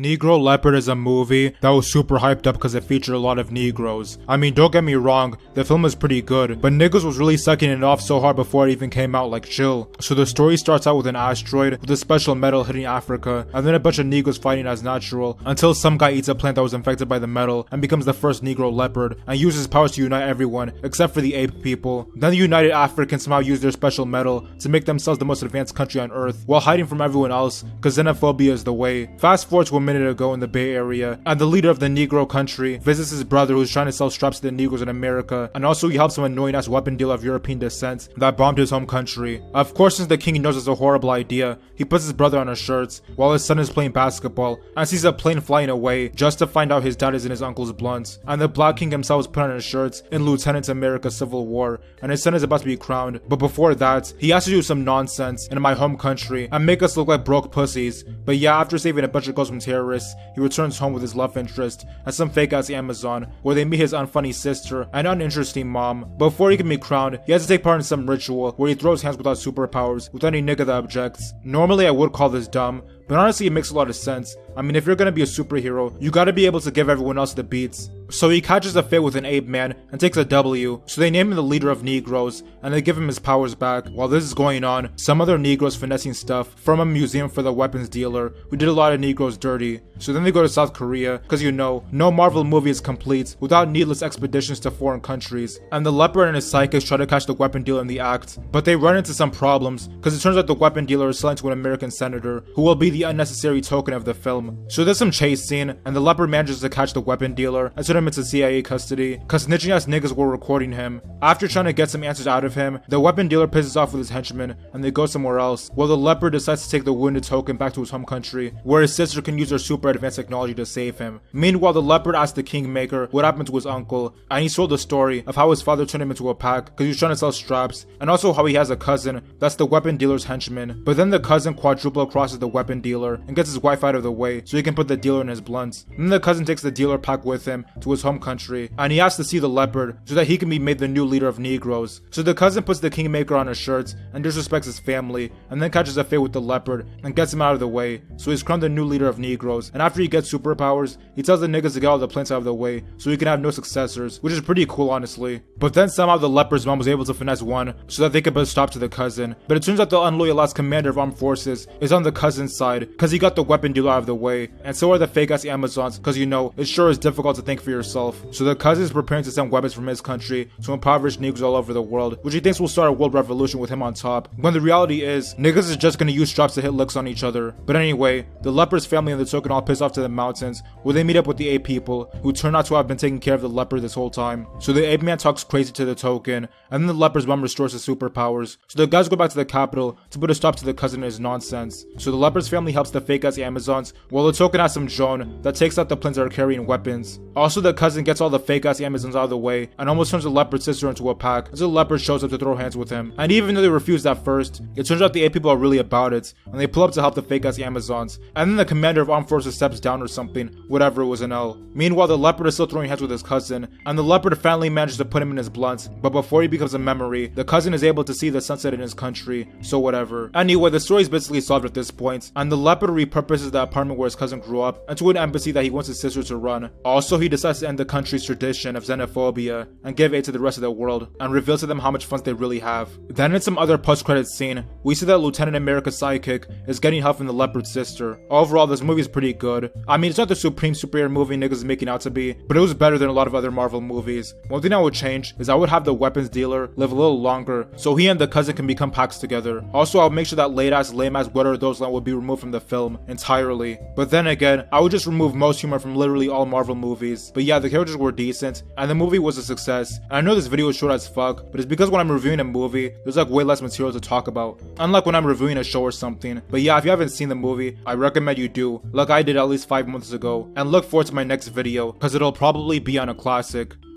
Negro Leopard is a movie that was super hyped up because it featured a lot of Negroes. I mean, don't get me wrong, the film is pretty good, but niggas was really sucking it off so hard before it even came out, like chill. So the story starts out with an asteroid with a special metal hitting Africa, and then a bunch of Negroes fighting as natural, until some guy eats a plant that was infected by the metal and becomes the first Negro Leopard, and uses his powers to unite everyone, except for the ape people. Then the United Africans somehow use their special metal to make themselves the most advanced country on Earth, while hiding from everyone else, because xenophobia is the way. Fast forward to a minute ago in the Bay Area, and the leader of the Negro country visits his brother who's trying to sell straps to the Negroes in America, and also he helps some annoying ass weapon dealer of European descent that bombed his home country. Of course, since the king knows it's a horrible idea, he puts his brother on his shirts while his son is playing basketball and sees a plane flying away just to find out his dad is in his uncle's blunts, and the Black King himself is put on his shirts in Lieutenant America's Civil War, and his son is about to be crowned. But before that, he has to do some nonsense in my home country and make us look like broke pussies. But yeah, after saving a bunch of girls from terrorists, he returns home with his love interest and some fake ass Amazon, where they meet his unfunny sister and uninteresting mom. Before he can be crowned, he has to take part in some ritual where he throws hands without superpowers with any nigga that objects. Normally I would call this dumb, but honestly it makes a lot of sense. I mean, if you're gonna be a superhero, you gotta be able to give everyone else the beats. So he catches a fit with an ape man and takes a W, so they name him the leader of Negroes, and they give him his powers back. While this is going on, some other Negroes finessing stuff from a museum for the weapons dealer, who did a lot of Negroes dirty. So then they go to South Korea, cause you know, no Marvel movie is complete without needless expeditions to foreign countries, and the leopard and his sidekicks try to catch the weapon dealer in the act, but they run into some problems, cause it turns out the weapon dealer is selling to an American senator, who will be the unnecessary token of the film. So there's some chase scene, and the leopard manages to catch the weapon dealer and turn him into CIA custody, cause snitching ass niggas were recording him. After trying to get some answers out of him, the weapon dealer pisses off with his henchmen, and they go somewhere else, while the leopard decides to take the wounded token back to his home country, where his sister can use her super advanced technology to save him. Meanwhile, the leopard asks the kingmaker what happened to his uncle, and he told the story of how his father turned him into a pack cause he was trying to sell straps, and also how he has a cousin that's the weapon dealer's henchman. But then the cousin quadruple crosses the weapon dealer and gets his wife out of the way so he can put the dealer in his blunts. Then the cousin takes the dealer pack with him to his home country, and he asks to see the leopard so that he can be made the new leader of Negroes. So the cousin puts the kingmaker on his shirts and disrespects his family, and then catches a fit with the leopard and gets him out of the way, so he's crowned the new leader of Negroes. And after he gets superpowers, he tells the niggas to get all the plants out of the way so he can have no successors, which is pretty cool honestly. But then somehow the leopard's mom was able to finesse one so that they could put a stop to the cousin, but it turns out the unloyal ass commander of armed forces is on the cousin's side cause he got the weapon dealer out of the way, and so are the fake ass Amazons, cause you know, it sure is difficult to think for yourself. So the cousin is preparing to send weapons from his country to impoverish niggas all over the world, which he thinks will start a world revolution with him on top, when the reality is, niggas is just gonna use straps to hit licks on each other. But anyway, the leopard's family and the token all piss off to the mountains, where they meet up with the ape people, who turn out to have been taking care of the leopard this whole time. So the ape man talks crazy to the token, and then the leopard's mom restores his superpowers. So the guys go back to the capital to put a stop to the cousin and his nonsense. So the leopard's family helps the fake ass Amazons, while the token has some drone that takes out the planes that are carrying weapons. Also, the cousin gets all the fake ass Amazons out of the way and almost turns the leopard's sister into a pack until the leopard shows up to throw hands with him. And even though they refused at first, it turns out the ape people are really about it, and they pull up to help the fake ass Amazons. And then the commander of armed forces steps down or something, whatever, it was an L. Meanwhile, the leopard is still throwing hands with his cousin, and the leopard finally manages to put him in his blunt, but before he becomes a memory, the cousin is able to see the sunset in his country, so whatever. Anyway, the story is basically solved at this point, and the leopard repurposes the apartment where his cousin grew up into an embassy that he wants his sister to run. Also, he decides to end the country's tradition of xenophobia and give aid to the rest of the world, and reveal to them how much fun they really have. Then in some other post-credit scene, we see that Lieutenant America's sidekick is getting help from the leopard's sister. Overall, this movie is pretty good. I mean, it's not the supreme superhero movie niggas is making out to be, but it was better than a lot of other Marvel movies. One thing I would change is I would have the weapons dealer live a little longer so he and the cousin can become packs together. Also, I'll make sure that lame ass what are those line would be removed from the film entirely. But then again, I would just remove most humor from literally all Marvel movies. But yeah, the characters were decent, and the movie was a success. And I know this video is short as fuck, but it's because when I'm reviewing a movie, there's like way less material to talk about, unlike when I'm reviewing a show or something. But yeah, if you haven't seen the movie, I recommend you do, like I did at least 5 months ago, and look forward to my next video, cause it'll probably be on a classic.